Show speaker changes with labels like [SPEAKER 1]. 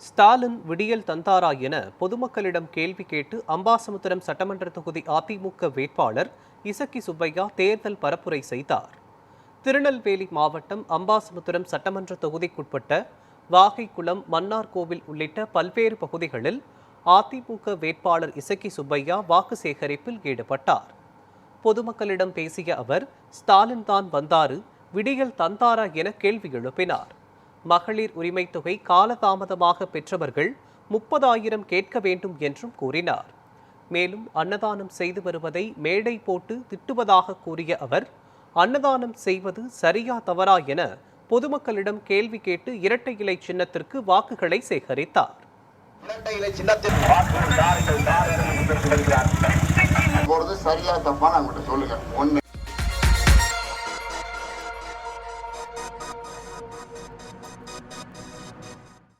[SPEAKER 1] ஸ்டாலின் விடியல் தந்தாரா என பொதுமக்களிடம் கேள்வி கேட்டு அம்பாசமுத்திரம் சட்டமன்ற தொகுதி அதிமுக வேட்பாளர் இசக்கி சுப்பையா தேர்தல் பரப்புரை செய்தார். திருநெல்வேலி மாவட்டம் அம்பாசமுத்திரம் சட்டமன்ற தொகுதிக்குட்பட்ட வாகைக்குளம், மன்னார்கோவில் உள்ளிட்ட பல்வேறு பகுதிகளில் அதிமுக வேட்பாளர் இசக்கி சுப்பையா வாக்கு சேகரிப்பில் ஈடுபட்டார். பொதுமக்களிடம் பேசிய அவர், ஸ்டாலின் தான் வந்தாரு, விடியல் தந்தாரா என கேள்வி எழுப்பினார். மகளிர் உரிமை தொகை காலதாமதமாக பெற்றவர்கள் 30,000 கேட்க வேண்டும் என்றும் கூறினார். மேலும் அன்னதானம் செய்து வருவதை மேடை போட்டு திட்டுவதாக கூறிய அவர், அன்னதானம் செய்வது சரியா தவறா என பொதுமக்களிடம் கேள்வி கேட்டு இரட்டை இலை சின்னத்திற்கு வாக்குகளை சேகரித்தார்.
[SPEAKER 2] சரியா தப்பா சொல்லுங்க.